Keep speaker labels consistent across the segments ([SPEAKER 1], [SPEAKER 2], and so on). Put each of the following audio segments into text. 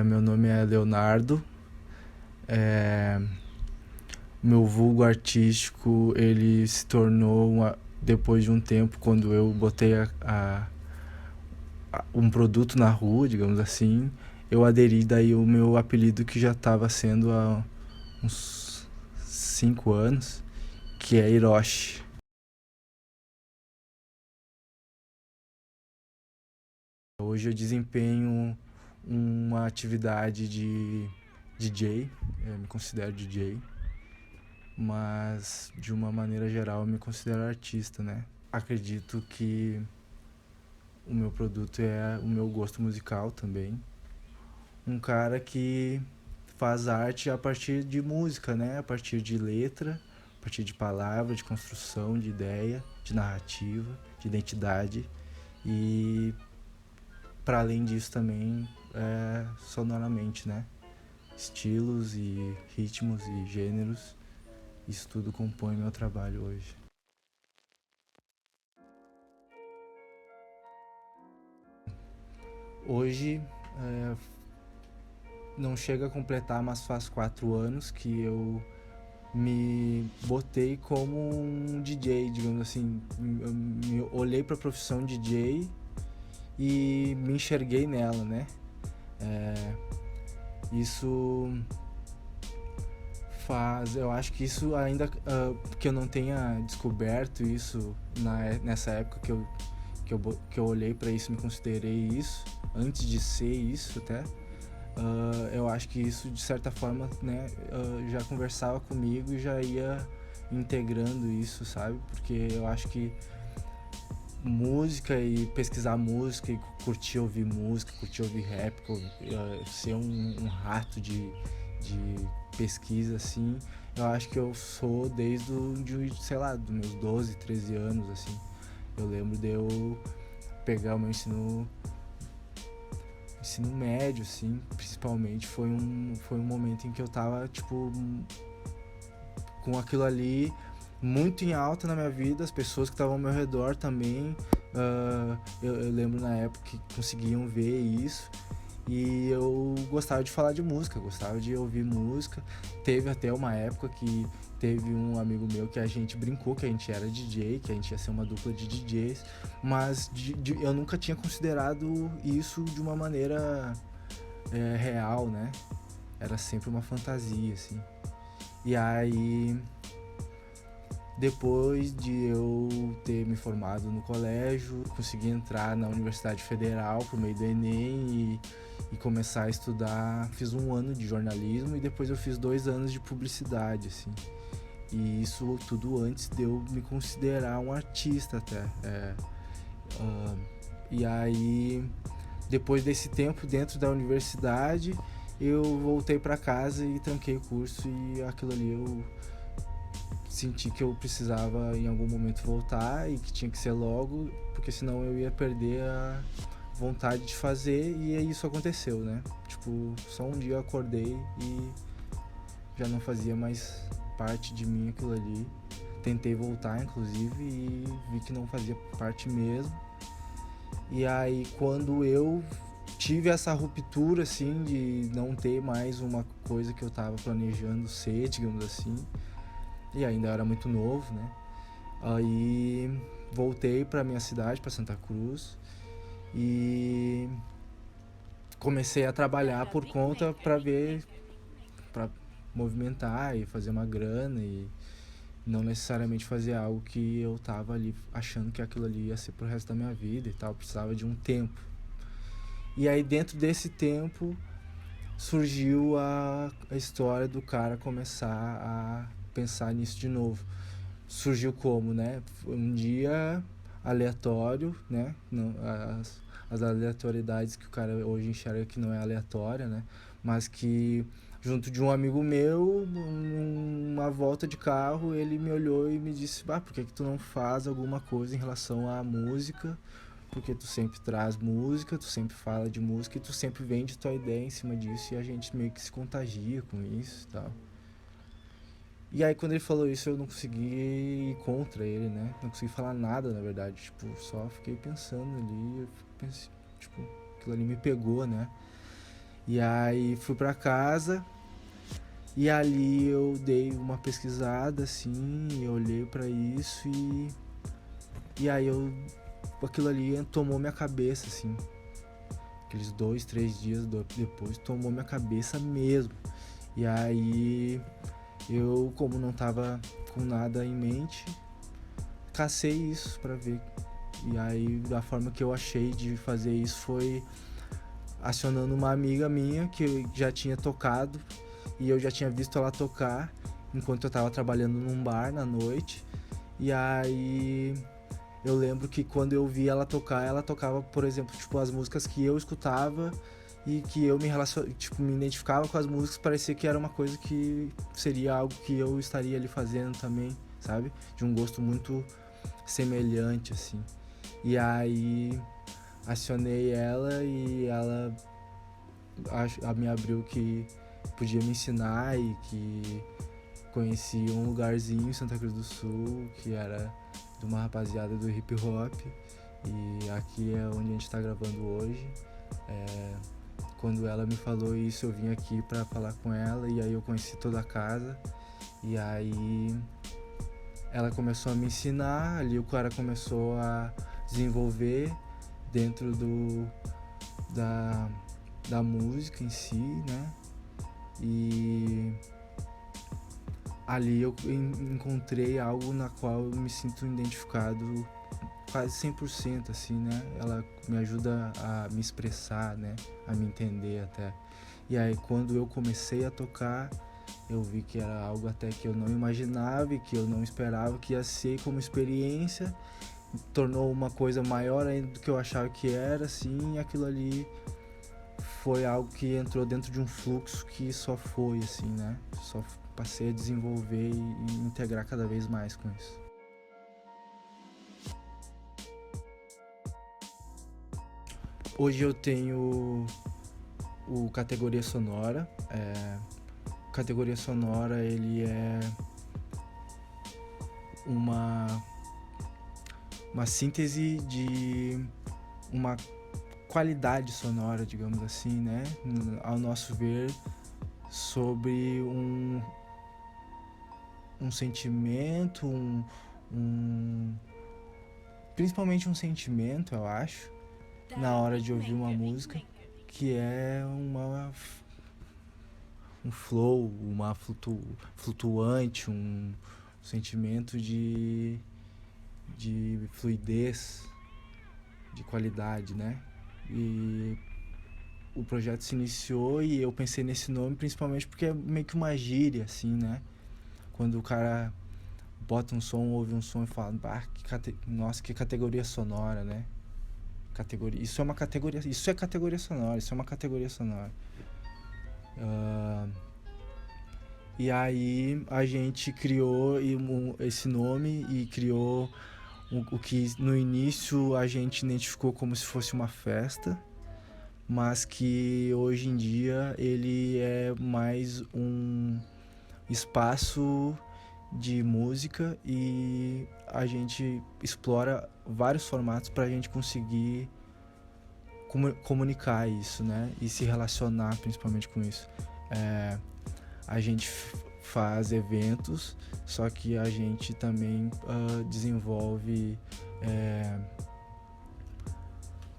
[SPEAKER 1] Meu nome é Leonardo. É, Meu vulgo artístico ele se tornou depois de um tempo quando eu botei um produto na rua, digamos assim. Eu aderi daí o meu apelido que já estava sendo há uns 5 anos, que é Hiroshi. Hoje eu desempenho uma atividade de DJ, eu me considero DJ, mas de uma maneira geral eu me considero artista, né? Acredito que o meu produto é o meu gosto musical também. Um cara que faz arte a partir de música, né? A partir de letra, a partir de palavra, de construção, de ideia, de narrativa, de identidade. E para além disso também sonoramente, né? Estilos e ritmos e gêneros. Isso tudo compõe meu trabalho hoje. Hoje não chega a completar, mas faz 4 anos que eu me botei como um DJ, digamos assim. Eu me olhei para a profissão DJ e me enxerguei nela, né? Isso eu acho que isso ainda que eu não tenha descoberto isso nessa época que eu olhei para isso, me considerei isso antes de ser isso até. Eu acho que isso de certa forma, né, já conversava comigo e já ia integrando isso, sabe? Porque eu acho que música e pesquisar música e curtir ouvir música, curtir ouvir rap, ser um rato de pesquisa assim, eu acho que eu sou desde sei lá, dos meus 12, 13 anos assim. Eu lembro de eu pegar o meu ensino médio, assim, principalmente, foi um momento em que eu tava, tipo, com aquilo ali muito em alta na minha vida, as pessoas que estavam ao meu redor também, eu lembro na época que conseguiam ver isso, e eu gostava de falar de música, gostava de ouvir música. Teve até uma época que teve um amigo meu que a gente brincou que a gente era DJ, que a gente ia ser uma dupla de DJs, mas eu nunca tinha considerado isso de uma maneira real, né? Era sempre uma fantasia, assim. E aí, depois de eu ter me formado no colégio, consegui entrar na Universidade Federal por meio do Enem e começar a estudar. Fiz 1 ano de jornalismo e depois eu fiz 2 anos de publicidade, assim. E isso tudo antes de eu me considerar um artista até. E aí, depois desse tempo dentro da universidade, eu voltei para casa e tranquei o curso, e aquilo ali eu senti que eu precisava em algum momento voltar e que tinha que ser logo, porque senão eu ia perder a vontade de fazer, e isso aconteceu, né? Tipo, só um dia eu acordei e já não fazia mais parte de mim aquilo ali. Tentei voltar, inclusive, e vi que não fazia parte mesmo. E aí, quando eu tive essa ruptura, assim, de não ter mais uma coisa que eu tava planejando ser, digamos assim, e ainda era muito novo, né? Aí voltei pra minha cidade, pra Santa Cruz, e comecei a trabalhar por conta pra movimentar e fazer uma grana, e não necessariamente fazer algo que eu tava ali achando que aquilo ali ia ser pro resto da minha vida e tal. Eu precisava de um tempo. E aí, dentro desse tempo, surgiu a história do cara começar a pensar nisso de novo. Surgiu como, né? Um dia aleatório, né? Não, as aleatoriedades que o cara hoje enxerga que não é aleatória, né? Mas que junto de um amigo meu, numa volta de carro, ele me olhou e me disse: por que tu não faz alguma coisa em relação à música? Porque tu sempre traz música, tu sempre fala de música e tu sempre vende tua ideia em cima disso e a gente meio que se contagia com isso e tal. E aí quando ele falou isso eu não consegui ir contra ele, né? Não consegui falar nada, na verdade. Tipo, só fiquei pensando ali, eu pensei, tipo, aquilo ali me pegou, né? E aí fui pra casa e ali eu dei uma pesquisada assim, eu olhei pra isso e aí aquilo ali tomou minha cabeça, assim. Aqueles 2, 3 dias depois tomou minha cabeça mesmo. E aí eu, como não tava com nada em mente, cacei isso pra ver. E aí a forma que eu achei de fazer isso foi acionando uma amiga minha que já tinha tocado e eu já tinha visto ela tocar enquanto eu tava trabalhando num bar na noite. E aí eu lembro que quando eu vi ela tocar, ela tocava, por exemplo, tipo, as músicas que eu escutava e que eu me identificava com as músicas, parecia que era uma coisa que seria algo que eu estaria ali fazendo também, sabe? De um gosto muito semelhante, assim. E aí acionei ela e ela me abriu que podia me ensinar e que conhecia um lugarzinho em Santa Cruz do Sul que era de uma rapaziada do hip hop e aqui é onde a gente tá gravando hoje. Quando ela me falou isso, eu vim aqui pra falar com ela e aí eu conheci toda a casa e aí ela começou a me ensinar, ali o cara começou a desenvolver dentro da música em si, né? E ali eu encontrei algo na qual eu me sinto identificado quase 100%, assim, né? Ela me ajuda a me expressar, né? A me entender até. E aí quando eu comecei a tocar, eu vi que era algo até que eu não imaginava e que eu não esperava que ia ser como experiência. Tornou uma coisa maior ainda do que eu achava que era, assim, e aquilo ali foi algo que entrou dentro de um fluxo que só foi, assim, né? Só passei a desenvolver e integrar cada vez mais com isso. Hoje eu tenho o Categoria Sonora. Categoria Sonora, ele é uma síntese de uma qualidade sonora, digamos assim, né? Ao nosso ver, sobre um sentimento, principalmente um sentimento, eu acho, na hora de ouvir uma música, que é um flow, uma flutuante, um sentimento de fluidez, de qualidade, né? E o projeto se iniciou e eu pensei nesse nome principalmente porque é meio que uma gíria, assim, né? Quando o cara bota um som, ouve um som e fala, nossa, que categoria sonora, né? Isso é uma categoria, isso é categoria sonora, isso é uma categoria sonora. E aí a gente criou esse nome e criou o que no início a gente identificou como se fosse uma festa, mas que hoje em dia ele é mais um espaço de música e a gente explora vários formatos para a gente conseguir comunicar isso, né? E se relacionar principalmente com isso. A gente faz eventos, só que a gente também desenvolve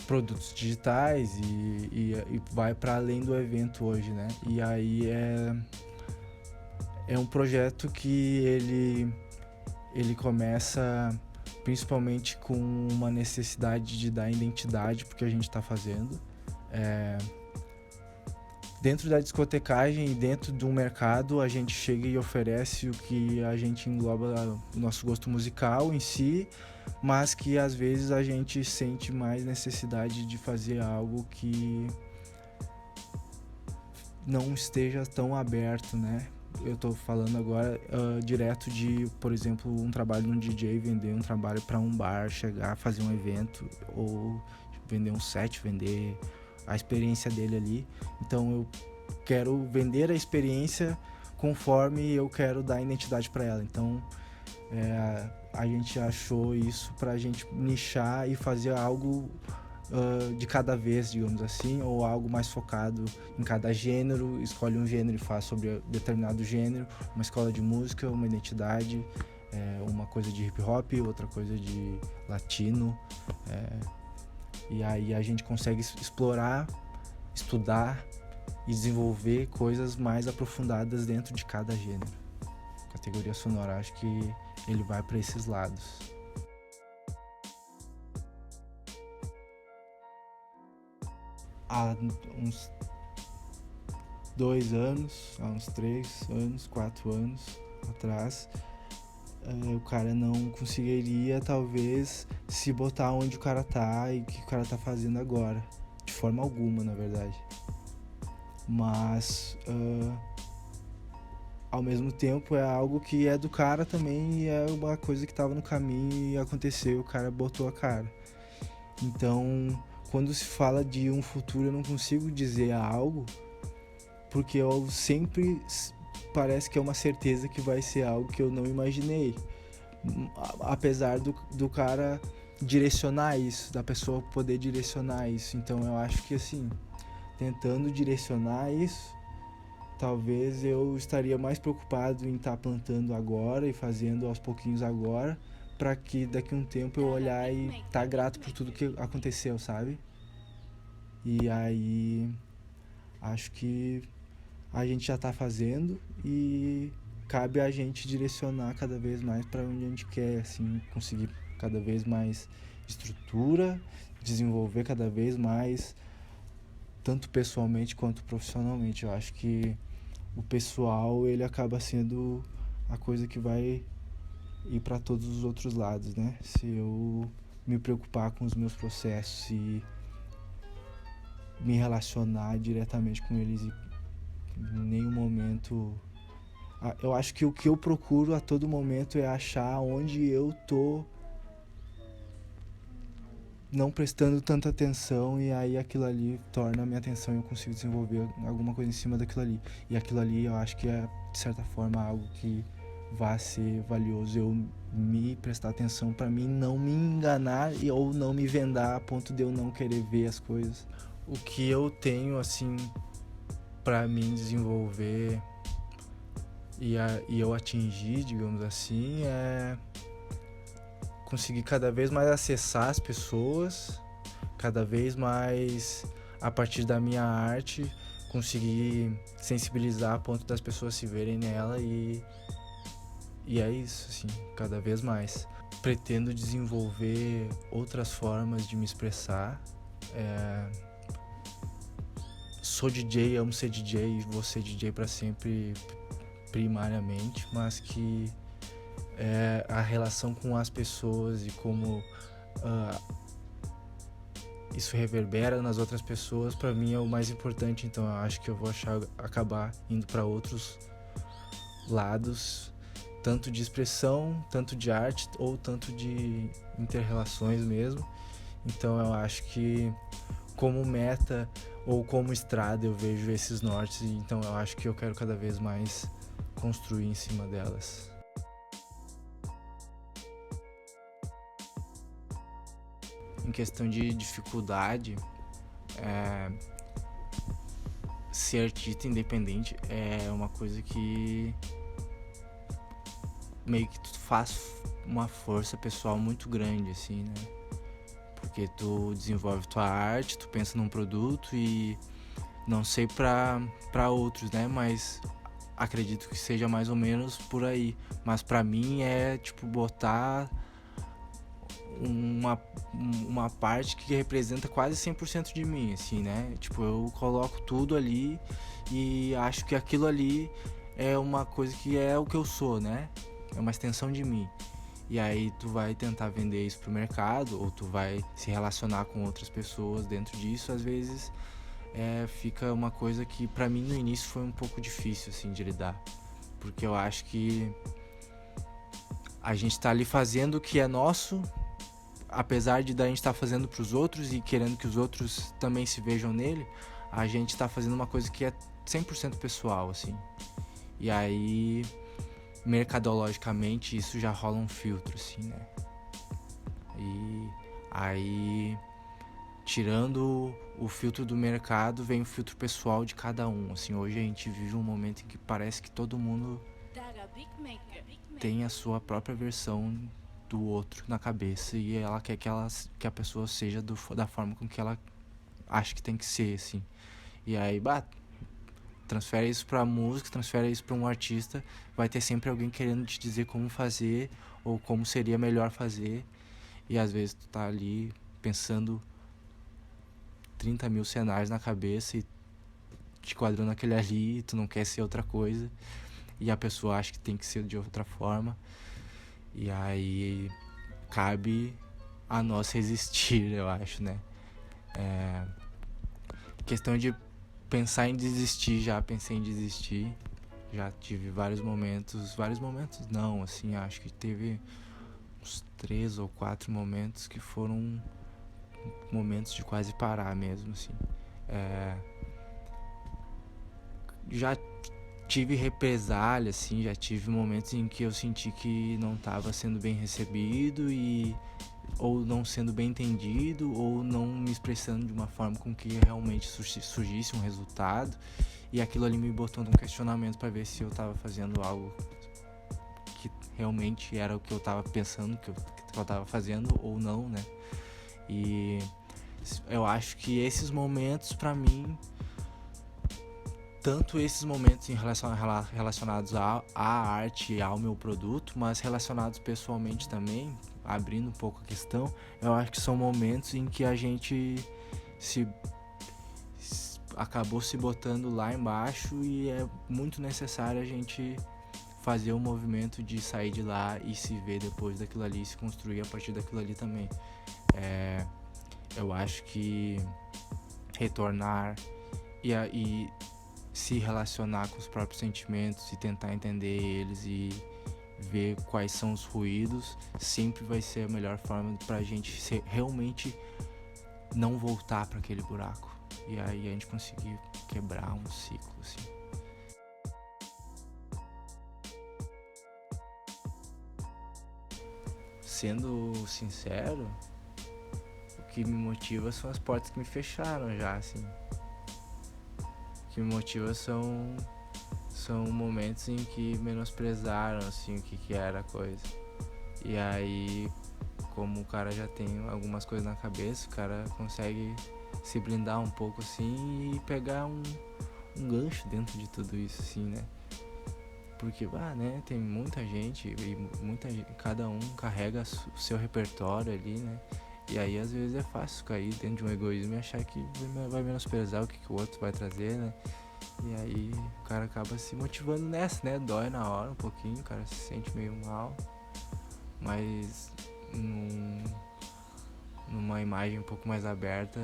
[SPEAKER 1] produtos digitais e vai para além do evento hoje, né? E aí é um projeto que ele começa principalmente com uma necessidade de dar identidade porque a gente está fazendo. dentro da discotecagem e dentro de um mercado a gente chega e oferece o que a gente engloba o nosso gosto musical em si, mas que às vezes a gente sente mais necessidade de fazer algo que não esteja tão aberto, né? Eu tô falando agora direto de, por exemplo, um trabalho no DJ, vender um trabalho para um bar, chegar, fazer um evento, ou vender um set, vender a experiência dele ali. Então eu quero vender a experiência conforme eu quero dar identidade para ela. Então a gente achou isso pra gente nichar e fazer algo de cada vez, digamos assim, ou algo mais focado em cada gênero, escolhe um gênero e faz sobre determinado gênero, uma escola de música, uma identidade, uma coisa de hip hop, outra coisa de latino, e aí a gente consegue explorar, estudar e desenvolver coisas mais aprofundadas dentro de cada gênero. Categoria sonora, acho que ele vai para esses lados. Há uns 2 anos, há uns 3 anos, 4 anos atrás, o cara não conseguiria talvez se botar onde o cara tá e o que o cara tá fazendo agora, de forma alguma, na verdade. Mas ao mesmo tempo é algo que é do cara também, e é uma coisa que tava no caminho e aconteceu, o cara botou a cara. Então, quando se fala de um futuro, eu não consigo dizer algo, porque eu sempre parece que é uma certeza que vai ser algo que eu não imaginei. Apesar do cara direcionar isso, da pessoa poder direcionar isso. Então eu acho que assim, tentando direcionar isso, talvez eu estaria mais preocupado em estar plantando agora e fazendo aos pouquinhos agora, para que daqui a um tempo eu olhar e estar grato por tudo que aconteceu, sabe? E aí acho que a gente já está fazendo e cabe a gente direcionar cada vez mais para onde a gente quer, assim, conseguir cada vez mais estrutura, desenvolver cada vez mais, tanto pessoalmente quanto profissionalmente. Eu acho que o pessoal, ele acaba sendo a coisa que vai ir para todos os outros lados, né? Se eu me preocupar com os meus processos e me relacionar diretamente com eles e em nenhum momento... Eu acho que o que eu procuro a todo momento é achar onde eu tô não prestando tanta atenção, e aí aquilo ali torna a minha atenção e eu consigo desenvolver alguma coisa em cima daquilo ali. E aquilo ali eu acho que é, de certa forma, algo que vai ser valioso eu me prestar atenção para mim não me enganar ou não me vendar a ponto de eu não querer ver as coisas. O que eu tenho, assim, para mim desenvolver e eu atingir, digamos assim, é conseguir cada vez mais acessar as pessoas, cada vez mais, a partir da minha arte, conseguir sensibilizar a ponto das pessoas se verem nela, e é isso, assim, cada vez mais. Pretendo desenvolver outras formas de me expressar. Sou DJ, amo ser DJ, vou ser DJ para sempre, primariamente, mas que a relação com as pessoas e como isso reverbera nas outras pessoas, para mim é o mais importante. Então eu acho que eu vou acabar indo para outros lados, tanto de expressão, tanto de arte, ou tanto de inter-relações mesmo. Então eu acho que como meta ou como estrada eu vejo esses nortes, então eu acho que eu quero cada vez mais construir em cima delas. Em questão de dificuldade, ser artista independente é uma coisa que meio que tu faz uma força pessoal muito grande, assim, né? Porque tu desenvolve tua arte, tu pensa num produto, e não sei pra outros, né? Mas acredito que seja mais ou menos por aí. Mas pra mim é tipo botar uma, uma parte que representa quase 100% de mim, assim, né? Tipo, eu coloco tudo ali e acho que aquilo ali é uma coisa que é o que eu sou, né? É uma extensão de mim. E aí tu vai tentar vender isso pro mercado, ou tu vai se relacionar com outras pessoas dentro disso. Às vezes fica uma coisa que pra mim no início foi um pouco difícil, assim, de lidar. Porque eu acho que a gente tá ali fazendo o que é nosso, apesar de a gente estar fazendo pros outros e querendo que os outros também se vejam nele, a gente tá fazendo uma coisa que é 100% pessoal, assim. E aí, mercadologicamente, isso já rola um filtro, assim, né? E aí, tirando o filtro do mercado, vem o filtro pessoal de cada um. Assim, hoje a gente vive um momento em que parece que todo mundo tem a sua própria versão do outro na cabeça e ela quer que a pessoa seja da forma com que ela acha que tem que ser, assim. E aí, transfere isso pra música, transfere isso pra um artista, vai ter sempre alguém querendo te dizer como fazer ou como seria melhor fazer. E às vezes tu tá ali pensando 30 mil cenários na cabeça e te quadrando aquele ali e tu não quer ser outra coisa. E a pessoa acha que tem que ser de outra forma. E aí cabe a nós resistir, eu acho, né? Questão de pensar em desistir, já pensei em desistir. Já tive vários momentos não, assim, acho que teve uns 3 ou 4 momentos que foram momentos de quase parar mesmo, assim. Já tive represália, assim, já tive momentos em que eu senti que não estava sendo bem recebido e ou não sendo bem entendido ou não me expressando de uma forma com que realmente surgisse um resultado, e aquilo ali me botou num questionamento para ver se eu estava fazendo algo que realmente era o que eu estava pensando que eu estava fazendo ou não, né? E eu acho que esses momentos para mim, tanto esses momentos relacionados à arte e ao meu produto, mas relacionados pessoalmente também, abrindo um pouco a questão, eu acho que são momentos em que a gente acabou se botando lá embaixo e é muito necessário a gente fazer o movimento de sair de lá e se ver depois daquilo ali, se construir a partir daquilo ali também. Eu acho que retornar e se relacionar com os próprios sentimentos e tentar entender eles e ver quais são os ruídos sempre vai ser a melhor forma pra gente realmente não voltar para aquele buraco. E aí a gente conseguir quebrar um ciclo, assim. Sendo sincero, o que me motiva são as portas que me fecharam já, assim. O que me motiva são momentos em que menosprezaram, assim, o que era a coisa. E aí, como o cara já tem algumas coisas na cabeça, o cara consegue se blindar um pouco, assim, e pegar um gancho dentro de tudo isso, assim, né? Porque, né, tem muita gente e cada um carrega o seu repertório ali, né? E aí, às vezes, é fácil cair dentro de um egoísmo e achar que vai menosprezar o que o outro vai trazer, né? E aí, o cara acaba se motivando nessa, né? Dói na hora um pouquinho, o cara se sente meio mal. Mas, numa imagem um pouco mais aberta,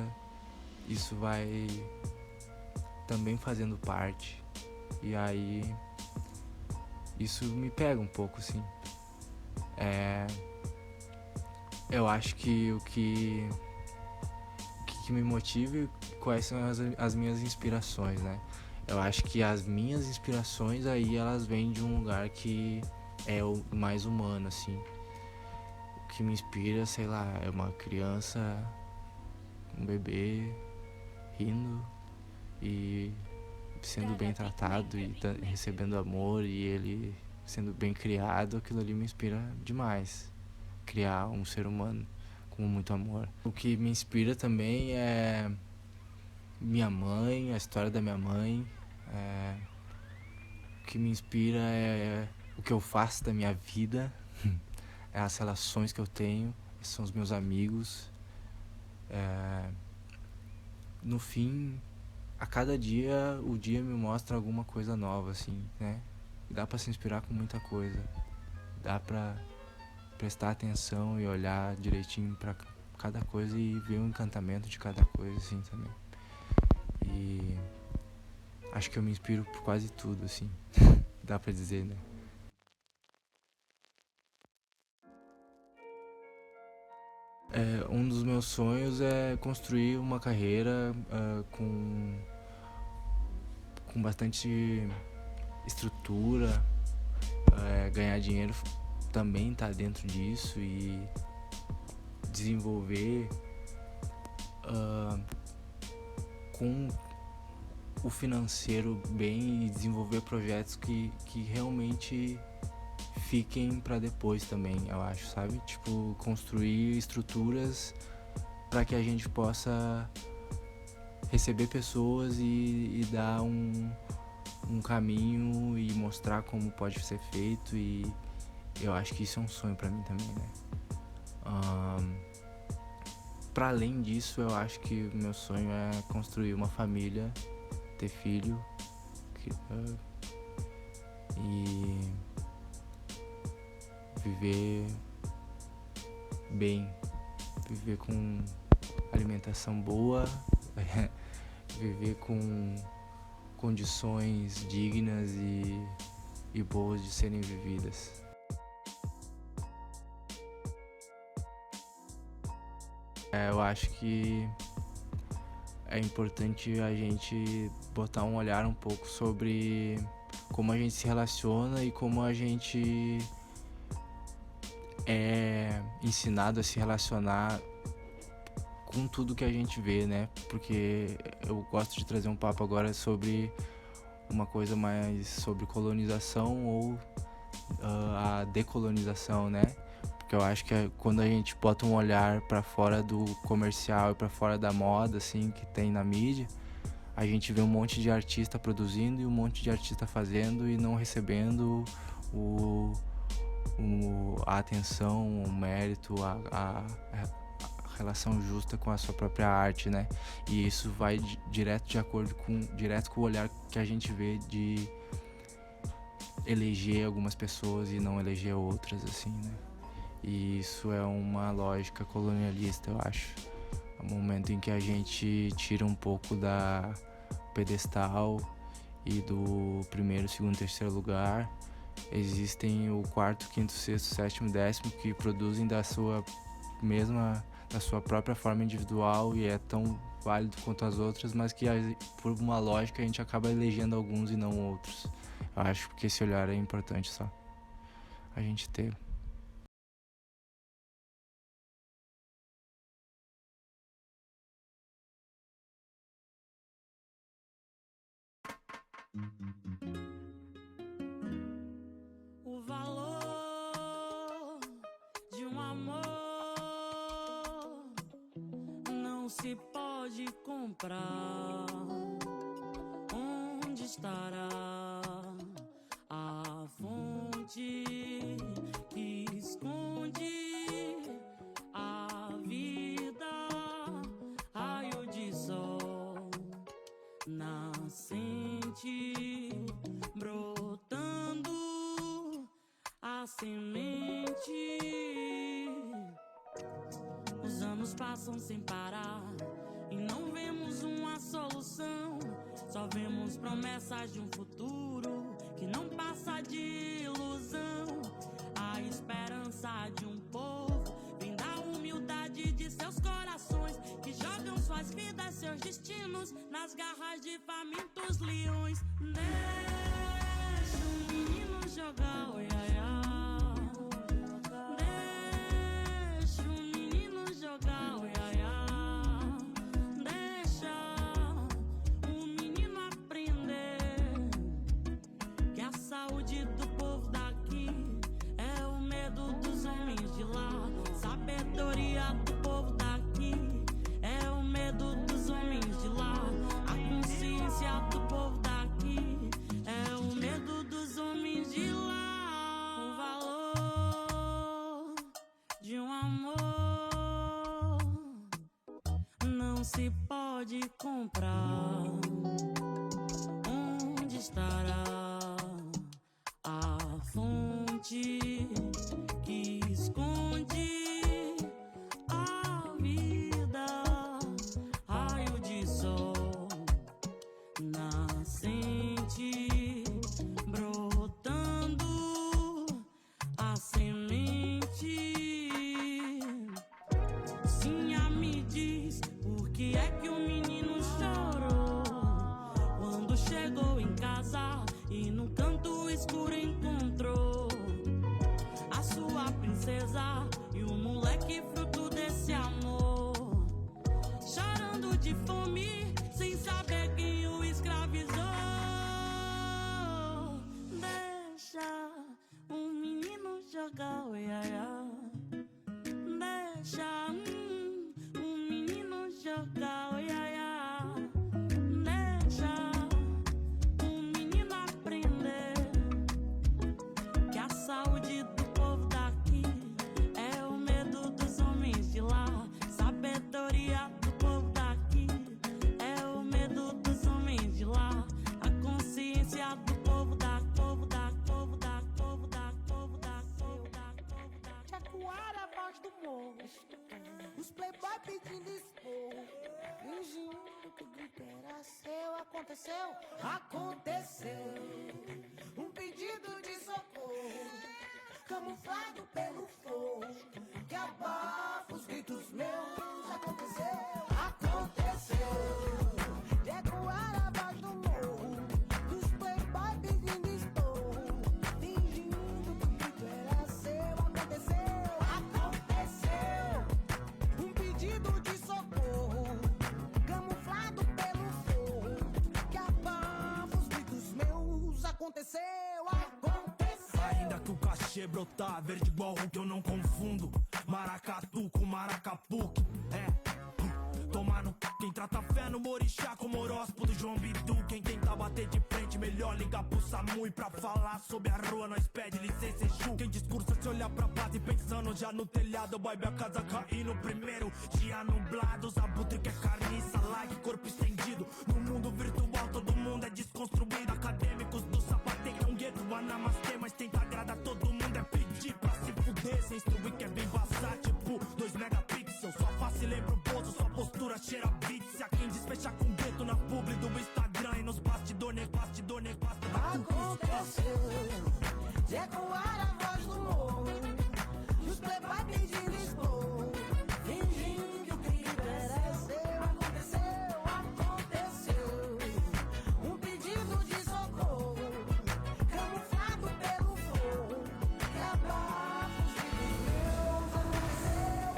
[SPEAKER 1] isso vai também fazendo parte. E aí, isso me pega um pouco, assim. Eu acho que o que me motiva e quais são as minhas inspirações, né? Eu acho que as minhas inspirações aí, elas vêm de um lugar que é o mais humano, assim. O que me inspira, sei lá, é uma criança, um bebê rindo e sendo bem tratado e recebendo amor, e ele sendo bem criado. Aquilo ali me inspira demais. Criar um ser humano com muito amor. O que me inspira também é minha mãe, a história da minha mãe. O que me inspira é o que eu faço da minha vida, é as relações que eu tenho, são os meus amigos. No fim, a cada dia, o dia me mostra alguma coisa nova, assim, né? Dá pra se inspirar com muita coisa. Dá pra prestar atenção e olhar direitinho pra cada coisa e ver o encantamento de cada coisa, assim, também. E acho que eu me inspiro por quase tudo, assim. Dá pra dizer, né? Um dos meus sonhos é construir uma carreira com bastante estrutura, ganhar dinheiro também tá dentro disso, e desenvolver com o financeiro bem, e desenvolver projetos que realmente fiquem pra depois também, eu acho, sabe? Tipo, construir estruturas para que a gente possa receber pessoas e dar um caminho e mostrar como pode ser feito, e eu acho que isso é um sonho pra mim também, né? Pra além disso, eu acho que o meu sonho é construir uma família, ter filho, e viver bem, viver com alimentação boa, viver com condições dignas e boas de serem vividas. Eu acho que é importante a gente botar um olhar um pouco sobre como a gente se relaciona e como a gente é ensinado a se relacionar com tudo que a gente vê, né? Porque eu gosto de trazer um papo agora sobre uma coisa mais sobre colonização ou a decolonização, né? Porque eu acho que quando a gente bota um olhar pra fora do comercial e pra fora da moda, assim, que tem na mídia, a gente vê um monte de artista produzindo e um monte de artista fazendo e não recebendo a atenção, o mérito, a relação justa com a sua própria arte, né? E isso vai direto com o olhar que a gente vê de eleger algumas pessoas e não eleger outras, assim, né? E isso é uma lógica colonialista, eu acho. É um momento em que a gente tira um pouco da pedestal e do primeiro, segundo, terceiro lugar. Existem o quarto, quinto, sexto, sétimo, décimo que produzem da sua própria forma individual e é tão válido quanto as outras, mas que por uma lógica a gente acaba elegendo alguns e não outros. Eu acho que esse olhar é importante só a gente ter.
[SPEAKER 2] O valor de um amor não se pode comprar. Onde estará a fonte que esconde a vida? Raio de sol nascente, brotando a semente. Os anos passam sem parar e não vemos uma solução. Só vemos promessas de um futuro que não passa de ilusão. A esperança de um povo vem da humildade de seus corações, que jogam suas vidas, seus destinos nas garras de famintos leões. Deixa o menino jogar, oi, ai, ai. Deixa o menino jogar, oi, ai, ai. Deixa o menino aprender que a saúde do povo daqui é o medo dos homens de lá. Sabedoria do povo daqui é o medo dos homens de lá. A consciência do povo daqui é o medo dos homens de lá. comprar. Onde estará a fonte que esconde a vida? Raio de sol nascente, brotando a semente. Sinha me diz por que é que o menino chorou quando chegou em casa e no canto escuro encontrou a sua princesa e o moleque fruto desse amor, chorando de fome sem saber quem o escravizou. Deixa o menino jogar o iaiá, deixa o menino jogar o iaiá, deixa o menino aprender que a saúde do povo daqui é o medo dos homens de lá. Sabedoria do povo daqui é o medo dos homens de lá. A consciência do povo da, povo da, povo da, povo da, povo da, povo da, povo da.
[SPEAKER 3] Jacuara, voz do morro. Os playboy pedindo esporro, fingindo que o grito era seu. Aconteceu, aconteceu. Um pedido de socorro, camuflado pelo fogo, que abafa os gritos meus. Aconteceu, aconteceu. Jacuara, voz do morro. Os playboy pedindo esporro, fingindo que o grito era seu. Aconteceu, aconteceu. Um pedido de socorro, camuflado pelo fogo, que abafa os gritos meus. Aconteceu, aconteceu.
[SPEAKER 4] Ainda que o cachê brotar, verde igual o que eu não confundo. Maracatu com maracapuco, tomar no c... Quem trata fé no Morixá como horóscopo do João Bidu. Quem tenta bater de frente, melhor ligar pro SAMU. E pra falar sobre a rua, nós pede licença, Exu. Quem discursa se olhar pra base pensando já no telhado. Boy, a casa cair no primeiro dia nublado. Os abutre que é carniça, like, corpo estendido. No mundo virtual todo mundo é desconstruído. Acadêmicos do sapateiro é um gueto, anamastê. Mas tenta agradar todo mundo, é pedir pra se fuder. Sem instruir quer bem passar, tipo 2 megapixels. Sua face lembra o Bozo, sua postura cheira vícia. Quem desfecha com gueto na publi do Instagram e nos bastidores, bastidores, bastidores.
[SPEAKER 3] Aconteceu, Jacuara, voz do morro. Os playboy pedindo esporro, fingindo que o grito era seu. Aconteceu, aconteceu. Um pedido de socorro, camuflado pelo fogo, que abafa os gritos meus. Aconteceu,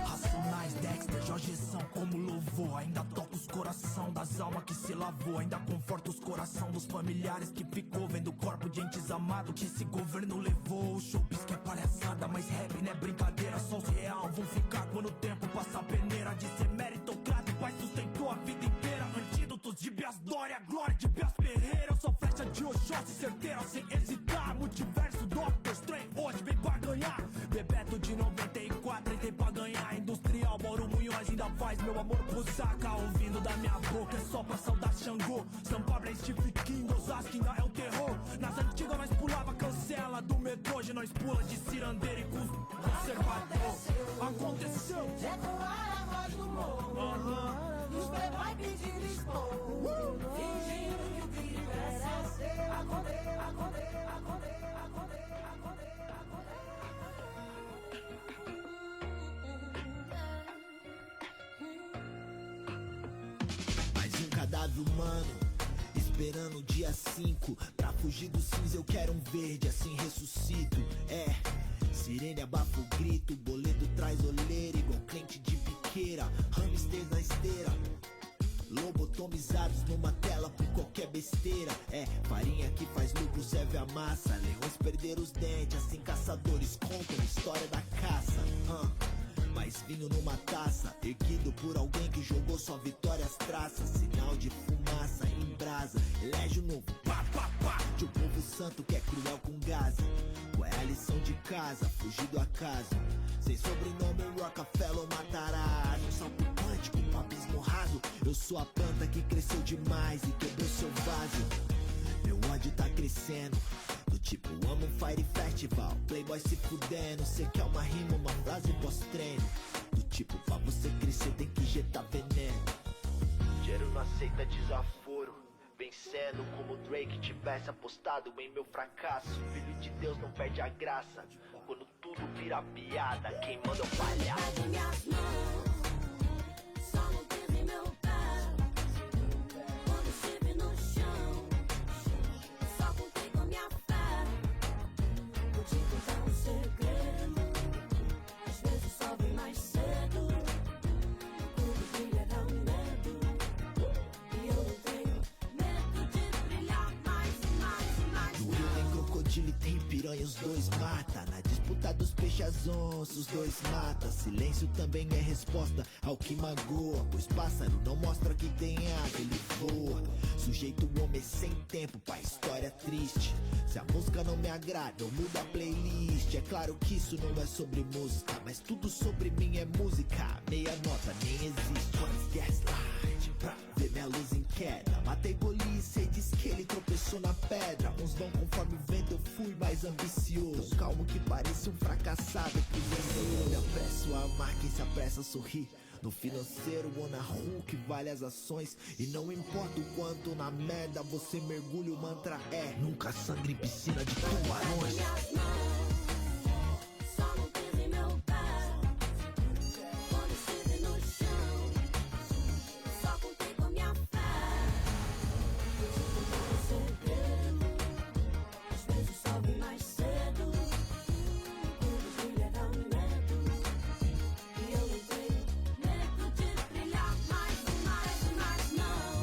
[SPEAKER 4] Racionais, Dexter, Jorge são como louvor. Ainda toca os coração das almas que se lavou. Ainda conforta os coração dos familiares que ficou vendo o corpo de entes amados que esse governo levou. O showbiz que é palhaçada, mas rap não é brincadeira. Só os real vão ficar quando o tempo passa a peneira. De ser meritocrata, o pai sustentou a vida inteira. Antídotos de Bias Dória, glória de Bias Pereira. Eu sou flecha de Oxóssi, certeira sem hesitar. Multiverso, Doctor Strange, hoje vem pra ganhar. Bebeto de 94, entrei pra ganhar. Industrial, Mauro Munhoz ainda faz meu amor pro saca. Ouvindo da minha boca é só pra saudar Xangô. São Pablo é Steve King, Osasco ainda é o terror. Nas antigas nós pulava cancela do metrô. Hoje nós pula de cirandeira e conservador. Aconteceu.
[SPEAKER 3] Jacuara, voz do morro. Os playboy pedindo esporro, fingindo que o grito era seu. Aconteceu, aconteceu, aconteceu, aconteceu, aconteceu, aconteceu.
[SPEAKER 5] Mais um cadáver humano, esperando o dia 5. Pra fugir do cinza eu quero um verde, assim ressuscito. Sirene abafa o grito, boleto traz oleira. Igual crente de biqueira, hamster na esteira. Lobotomizados numa tela por qualquer besteira. Farinha que faz lucro serve a massa. Leões perderam os dentes, assim caçadores contam a história da caça. Mais vinho numa taça, erguido por alguém que jogou sua vitória às traças. Sinal de fumaça em brasa, elege o novo pá, pá, pá. De o povo santo que é cruel com Gaza. Qual é a lição de casa? Fugir do acaso. Sem sobrenome Rockefeller matará. Não salto quântico, abismo raso. Eu sou a planta que cresceu demais e quebrou seu vaso. Meu ódio tá crescendo, do tipo amo Fire Festival, Playboy se fudendo. Cê quer uma rima, uma frase pós-treino. Do tipo, pra você crescer tem que injetar veneno. Dinheiro não aceita desaforo. Vencendo como Drake tivesse apostado em meu fracasso. Filho de Deus não perde a graça. Quando tudo vira piada, quem manda é o palhaço.
[SPEAKER 3] Pego minhas mãos, só não pise meu pé. Quando estive no chão, só contei com minha fé. Vou te contar um segredo, às vezes só vem mais cedo. Tudo brilha dá um medo, e eu não tenho medo de brilhar mais e mais e mais.
[SPEAKER 5] No rio tem crocodilo e tem piranha, os dois mata. Na disputa dos peixes onças, os dois mata. Silêncio também é resposta ao que magoa, pois pássaro não mostra que tem asa, ele voa. Sujeito homem sem tempo pra história triste. Se a música não me agrada, eu mudo a playlist. É claro que isso não é sobre música, mas tudo sobre mim é música. Meia nota nem existe. Quantos gaslight pra ver minha luz em queda. Matei polícia e diz que ele tropeçou na pedra. Uns vão conforme o vento, eu fui mais ambicioso. Calmo que parecia um fracassado que venceu. Me apresso a amar quem se apressa a sorrir. No financeiro ou na rua que vale as ações. E não importa o quanto na merda você mergulha, o mantra é: nunca sangre em piscina de tubarões.
[SPEAKER 3] Minhas mãos, só não pise meu pé. Quando estive no chão, só contei com minha fé. Vou te contar um segredo, às vezes só vem mais cedo. Tudo brilha dá um medo, e eu não tenho medo de brilhar mais e mais e mais. Não,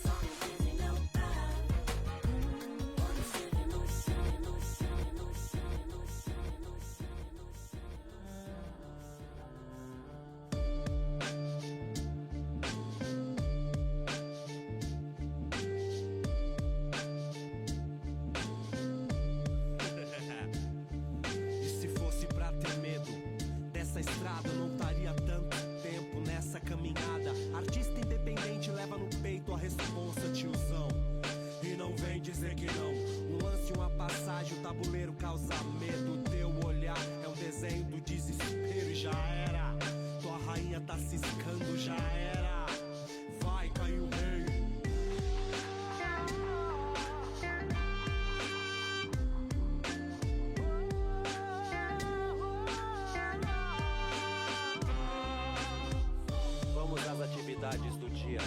[SPEAKER 3] só não pise meu pé. Quando estive no chão, no chão, no chão, no chão, no chão, no
[SPEAKER 6] E se fosse pra ter medo dessa estrada, eu não estaria tanto tempo nessa caminhada. Artista independente leva no peito a responsa, tiozão. E não vem dizer que não. Um lance, uma passagem, o tabuleiro causa medo. Teu olhar é um desenho do desespero e já era. Tua rainha tá ciscando, já era. Vai, caiu o rei. Vamos às atividades do dia.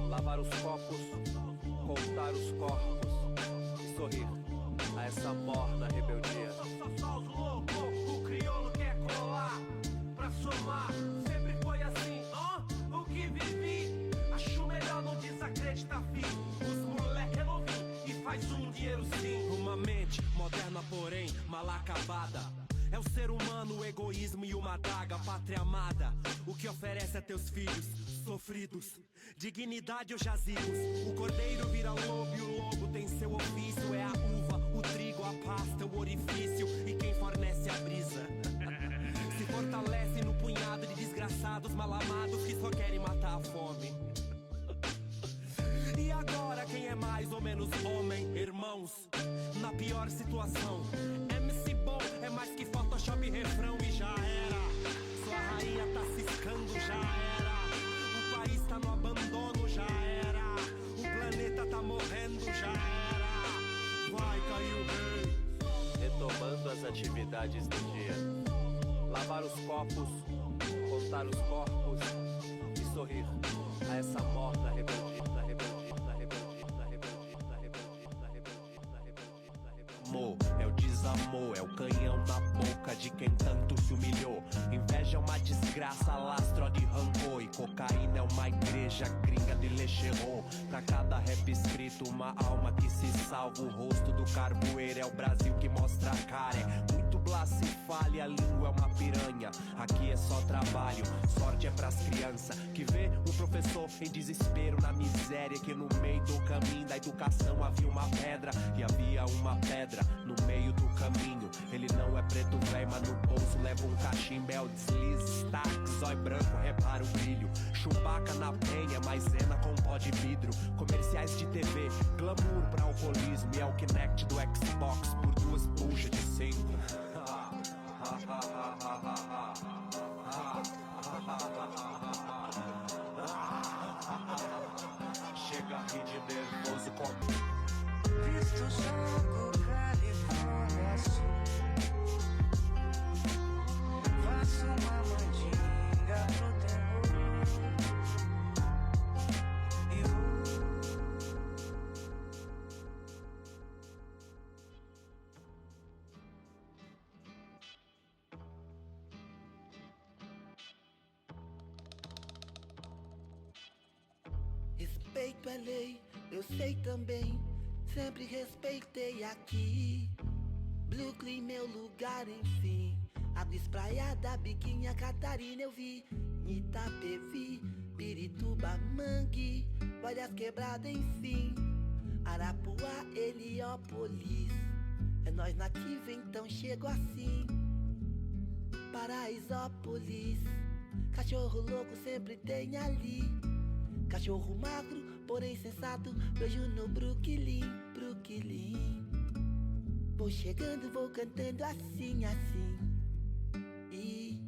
[SPEAKER 6] Lavar os copos, contar os corpos e sorrir a essa morna rebeldia. Só os loucos, o crioulo quer colar pra somar. Sempre foi assim, o que vivi. Acho melhor não desacreditar, filho. Os moleque é novinho e faz um dinheiro sim. Uma mente moderna, porém mal acabada. É o ser humano, o egoísmo e uma daga, pátria amada. O que oferece a teus filhos sofridos, dignidade ou jazigos. O cordeiro vira lobo e o lobo tem seu ofício. É a uva, o trigo, a pasta, o orifício. E quem fornece a brisa se fortalece no punhado de desgraçados mal amados que só querem matar a fome. E agora quem é mais ou menos homem, irmãos, na pior situação. MC bom é mais que Photoshop, refrão e já era. Sua rainha tá ciscando, já era. O país tá no abandono, já era. O planeta tá morrendo, já era. Vai cair o rei. Retomando as atividades do dia. Lavar os copos, contar os corpos e sorrir a essa morna rebeldia. Amor é o desamor, é o canhão na boca de quem tanto se humilhou. Inveja é uma desgraça, lastro de rancor. E cocaína é uma igreja gringa de lecherô. Pra cada rap escrito, uma alma que se salva. O rosto do carvoeiro é o Brasil que mostra a cara. É muito dublar se fale, a língua é uma piranha. Aqui é só trabalho, sorte é pras crianças que vê o professor em desespero na miséria, que no meio do caminho da educação havia uma pedra, e havia uma pedra no meio do caminho. Ele não é preto velho, mas no bolso leva um cachimbo, é o deslize, destaque, zóio branco, repara o brilho. Chumbaca na penha, maisena com pó de vidro. Comerciais de TV, glamour pra alcoolismo, e é o Kinect do Xbox por 2 puxas de 5. Chega aqui de nervoso com
[SPEAKER 3] Visto jogo, Califórnia Sul. Faço uma mandinga pro terror.
[SPEAKER 5] Respeito é lei, eu sei também. Sempre respeitei aqui. Brooklyn, meu lugar, enfim. A espraiada, Biquinha, Catarina eu vi. Itapevi, Pirituba, Mangue, várias quebradas, enfim. Arapuá, Heliópolis. É nós nativa, então chego assim. Paraisópolis, cachorro louco sempre tem ali. Cachorro magro, porém sensato, vejo no Brooklyn, Brooklyn. Vou chegando, vou cantando assim, assim. E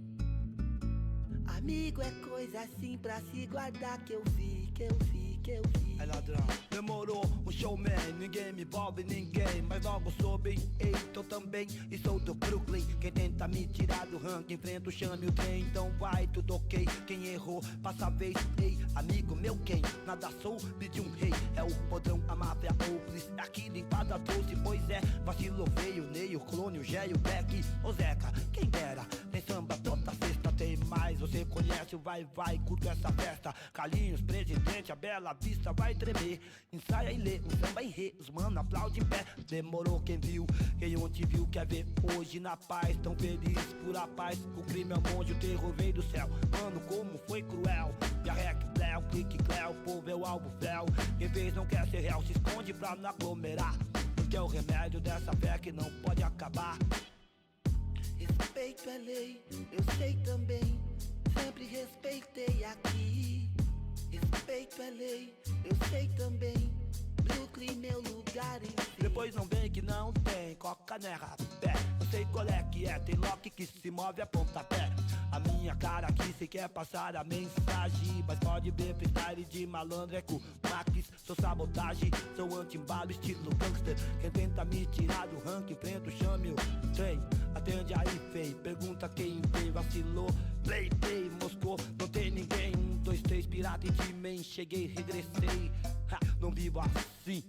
[SPEAKER 5] amigo é coisa assim pra se guardar, que eu vi, que eu vi, que eu vi.
[SPEAKER 4] É ladrão, demorou, um showman, ninguém me envolve, ninguém. Mas logo soube, ei, tô também, e sou do Brooklyn. Quem tenta me tirar do ranking, enfrenta o chame o trem. Então vai, tudo ok, quem errou, passa a vez, ei, amigo meu quem? Nada soube de um rei, é o podrão, a máfia, Oplis. Aqui limpada doce, pois é, vacilou veio, Ney, o clone, o Gé, o Beck, o Zeca, quem dera. Tem samba toda sexta, tem mais, você conhece o vai, curto essa festa. Carlinhos, presidente, a Bela Vista vai tremer. Ensaia e lê, um samba em ré, os mano aplaude em pé. Demorou quem viu, quem ontem viu quer ver hoje na paz. Tão feliz por a paz, o crime é um monte, o terror veio do céu. Mano, como foi cruel, e a rec, Cléo, clique, Cléo, o povo é o alvo fel. Quem fez não quer ser réu, se esconde pra não aglomerar, porque é o remédio dessa fé que não pode acabar.
[SPEAKER 5] Respeito é lei, eu sei também. Sempre respeitei aqui. Respeito é lei, eu sei também. Brooklyn, meu lugar, enfim.
[SPEAKER 4] Depois não vem que não tem coca, né, rapé. Não sei qual é que é, tem Loki que se move a pontapé. A minha cara aqui se quer passar a mensagem, mas pode ver freestyle de malandro é com Max. Sou sabotagem, sou anti-embalo, estilo gangster. Quem tenta me tirar do ranking, enfrenta o chame o trem. Atende aí, fei, pergunta quem veio, vacilou. Play, Moscou, não tem ninguém. 1, 2, 3, pirata em T-Man. Cheguei, regressei, não vivo assim,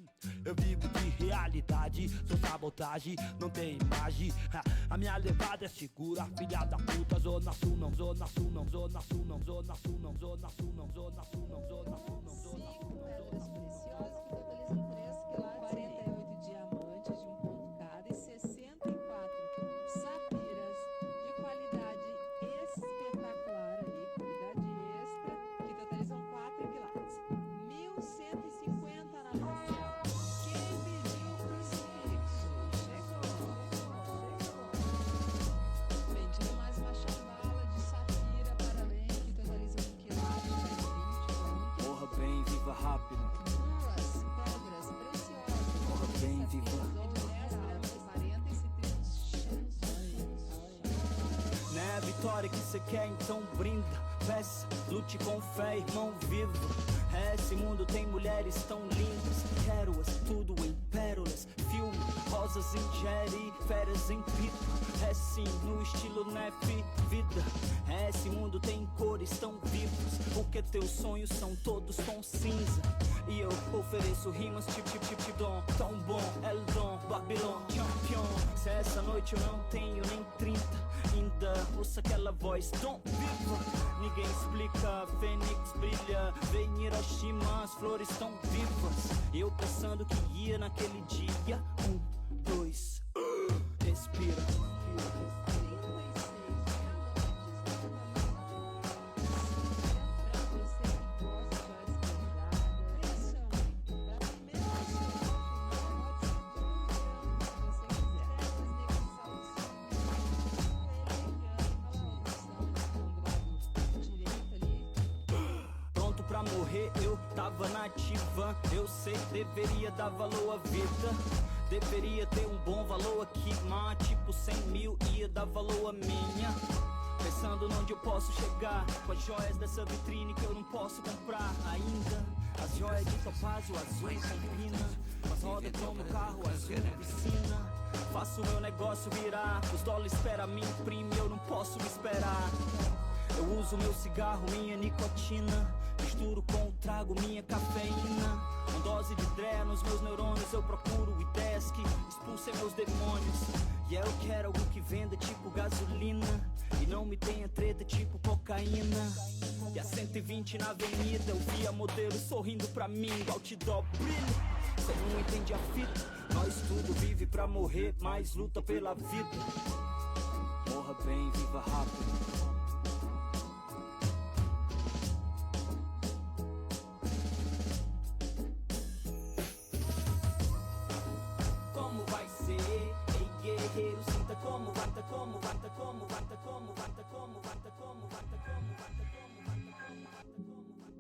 [SPEAKER 4] eu vivo de realidade. Sou sabotagem, não tem imagem. A minha levada é segura, filha da puta. Zona sul não, zona sul não, zona sul não, zona sul não, zona sul não, zona sul não, zona sul não, zona sul não.
[SPEAKER 7] Pedras preciosas que totalizam 3 quilates, 48 diamantes de 1 ponto cada e 64 safiras de qualidade espetacular ali, qualidade extra, que totalizam 4 quilates. 1.150 na parcela. Quem pediu crucifixo? Chegou. Pedindo mais uma chambala de safira para além, que totaliza 1 quilate, mais 20.
[SPEAKER 8] Morra bem, viva rápido.
[SPEAKER 7] Duas pedras preciosas.
[SPEAKER 8] Morra bem, viva. Né, vitória que cê quer, então brinda. Peça, lute com fé, irmão vivo. Esse mundo tem mulheres tão lindas. Quero-as tudo em pérolas. Filme, rosas em Jerry, férias em pipa. É sim, no estilo nef, vida. Esse mundo tem cores tão vivas, porque teus sonhos são todos com cinza. E eu ofereço rimas tipo dom, tão bom, El Dom, Babilon, campeão. Se essa noite eu não tenho nem 30, ainda ouça aquela voz tão viva. Ninguém explica, Fênix brilha, vem em Hiroshima, as flores tão vivas. Eu pensando que ia naquele dia, 1, 2, respira. Pra morrer eu tava na ativa. Eu sei, deveria dar valor à vida. Deveria ter um bom valor aqui, mas tipo 100 mil ia dar valor a minha. Pensando onde eu posso chegar, com as joias dessa vitrine que eu não posso comprar ainda. As joias de topázio azul combina, as rodas como carro azul piscina. Faço meu negócio virar, os dólares esperam me imprimir, eu não posso me esperar. Eu uso meu cigarro, minha nicotina, misturo com o trago, minha cafeína. Com dose de dré nos meus neurônios eu procuro ideias que expulsem meus demônios. E eu quero algo que venda tipo gasolina e não me tenha treta tipo cocaína. E a 120 na avenida eu vi a modelo sorrindo pra mim, outdoor brilho. Cê não entende a fita, nós tudo vive pra morrer, mas luta pela vida. Morra bem, viva rápido. Sinta como vai, tá como vai, tá como vai, tá como vai, tá como vai, tá como vai, tá como vai, tá como vai, tá como vai, tá como vai.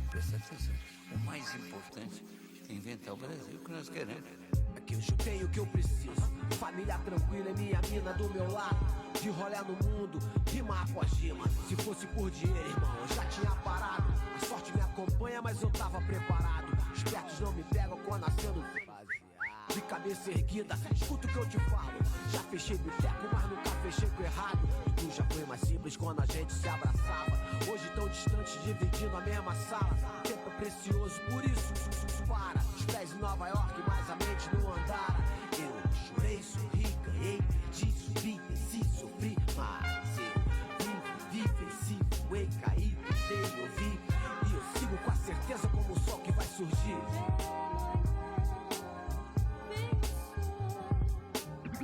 [SPEAKER 9] Presta atenção, o mais importante é inventar o Brasil que nós queremos.
[SPEAKER 10] Aqui hoje eu tenho o que eu preciso, família tranquila é minha mina do meu lado. De rolé no mundo, rima após rima. Se fosse por dinheiro, irmão, eu já tinha parado. A sorte me acompanha, mas eu tava preparado. Os pertos não me pegam quando acendo de cabeça erguida, escuta o que eu te falo. Já fechei boteco, mas nunca fechei com errado. Tudo já foi mais simples quando a gente se abraçava. Hoje tão distante, dividindo a mesma sala. O tempo é precioso, por isso para. Os pés em Nova York, mas a mente no andara. Eu chorei, sorri, ganhei, perdi, subi, desci, sofri. Mas eu vivo, venci, voei, caí, tentei, ouvi. E eu sigo com a certeza como o sol que vai surgir.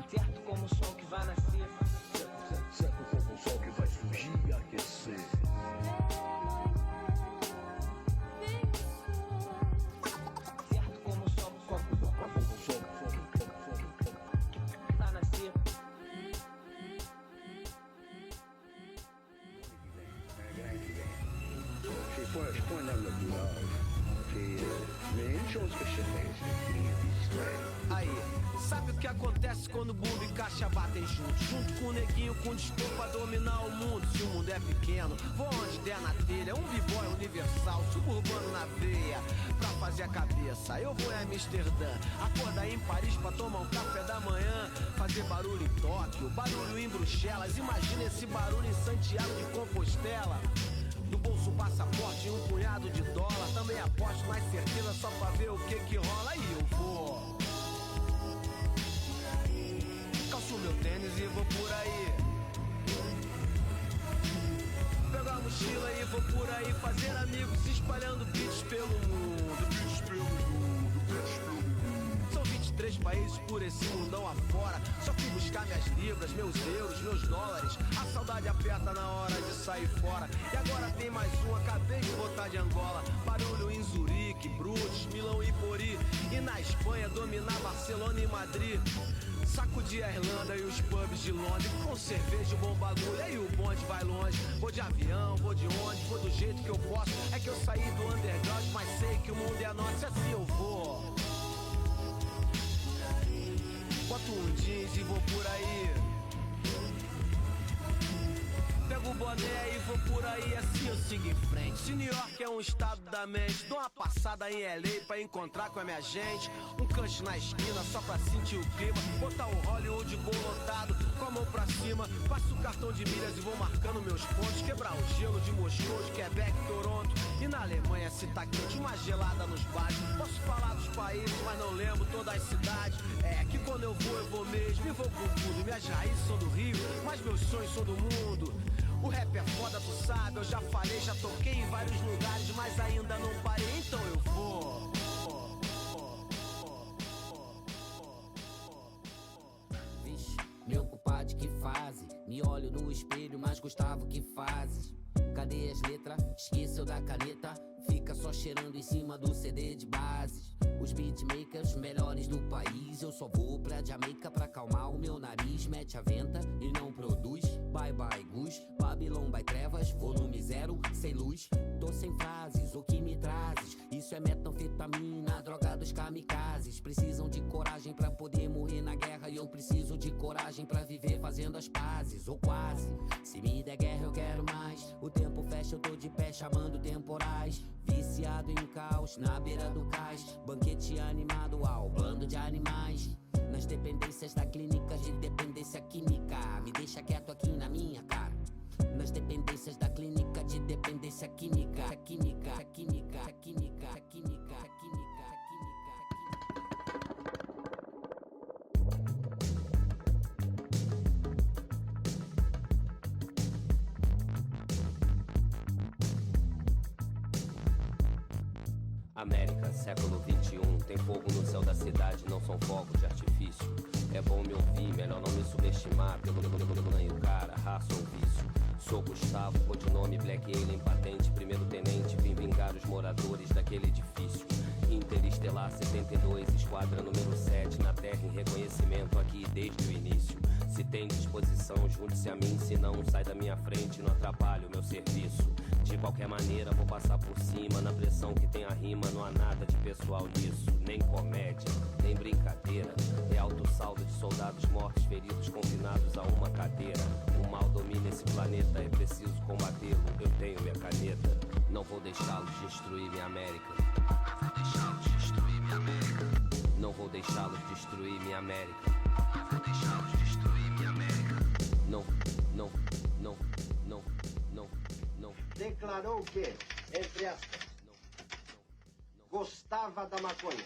[SPEAKER 8] Certo como o sol que vai nascer,
[SPEAKER 11] certo como o sol que vai surgir e aquecer.
[SPEAKER 8] Certo como o sol que vai nascer.
[SPEAKER 11] Se põe na natural, enche os cachorros aqui.
[SPEAKER 10] Aí, sabe o que acontece quando bumbo e caixa batem junto? Junto com o neguinho com dispor pra dominar o mundo. Se o mundo é pequeno, vou onde der na telha. Um b-boy universal, suburbano na veia. Pra fazer a cabeça, eu vou em Amsterdã. Acordar em Paris pra tomar um café da manhã. Fazer barulho em Tóquio, barulho em Bruxelas. Imagina esse barulho em Santiago de Compostela. No bolso passaporte e um punhado de dólar. Também aposto mais certeza só pra ver o que rola. E eu vou. Calço meu tênis e vou por aí. Pego a mochila e vou por aí. Fazer amigos espalhando beats pelo mundo. Beats pelo mundo, beats pelo mundo. São 23 países por esse mundão afora. Só fui buscar minhas libras, meus euros, meus dólares. A saudade aperta na hora de sair fora. E agora tem mais um, acabei de botar de Angola. Barulho em Zurique, Bruges, Milão e Pori. E na Espanha dominar Barcelona e Madrid. Sacudir a Irlanda e os pubs de Londres. Com cerveja, bom bagulho, aí o bonde vai longe. Vou de avião, vou de onde, vou do jeito que eu posso. É que eu saí do underground, mas sei que o mundo é nosso, assim eu vou. Boto um jeans e vou por aí. Pego o boné e vou por aí, assim eu sigo em frente. Se New York é um estado da mente, dou uma passada em LA pra encontrar com a minha gente. Um cancho na esquina só pra sentir o clima. Botar o Hollywood Bowl lotado, com a mão pra cima. Passo o cartão de milhas e vou marcando meus pontos. Quebrar o gelo de Moscou, de Quebec, Toronto. E na Alemanha se tá quente, uma gelada nos bares. Posso falar dos países, mas não lembro todas as cidades. É que quando eu vou mesmo e vou com tudo. Minhas raízes são do Rio, mas meus sonhos são do mundo. O rap é foda, tu sabe, eu já falei, já toquei em vários lugares, mas ainda não parei, então eu vou.
[SPEAKER 12] Me olho no espelho, mas Gustavo, que fazes? Cadê as letras? Esqueceu da caneta? Fica só cheirando em cima do CD de bases. Os beatmakers melhores do país. Eu só vou pra Jamaica pra acalmar o meu nariz. Mete a venta e não produz. Bye bye Gus, Babylon by Trevas. Volume 0, sem luz. Tô sem frases, o que me trazes? Isso é metanfetamina, droga dos kamikazes. Precisam de coragem pra poder morrer na guerra. E eu preciso de coragem pra viver fazendo as pazes, ou quase. Se me der guerra eu quero mais. O tempo fecha, eu tô de pé chamando temporais. Viciado em caos, na beira do cais. Banquete animado ao bando de animais. Nas dependências da clínica de dependência química. Me deixa quieto aqui na minha cara. Nas dependências da clínica de dependência química. Química, química, química, química, química, química.
[SPEAKER 13] América, século 21, tem fogo no céu da cidade, não são fogos de artifício. É bom me ouvir, melhor não me subestimar pelo tamanho, cara, raça ou vício. Sou Gustavo, codinome Black Alien, patente, primeiro tenente, vim vingar os moradores daquele edifício. Interestelar 72, esquadra número 7, na terra em reconhecimento aqui desde o início. Se tem disposição, junte-se a mim, se não, sai da minha frente, não atrapalhe o meu serviço. De qualquer maneira vou passar por cima, na pressão que tem a rima, não há nada de pessoal nisso. Nem comédia, nem brincadeira, é alto saldo de soldados mortos, feridos, confinados a uma cadeira. O mal domina esse planeta, é preciso combatê-lo, eu tenho minha caneta. Não vou deixá-los destruir minha América. Não vou deixá-los destruir minha América. Não vou deixá-los destruir minha América. Não, não, não, não, não, não.
[SPEAKER 14] Declarou que, entre aspas, gostava da maconha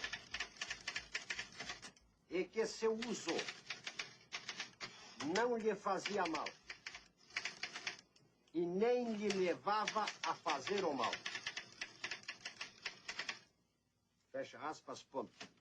[SPEAKER 14] e que seu uso não lhe fazia mal e nem lhe levava a fazer o mal. Fecha aspas, ponto.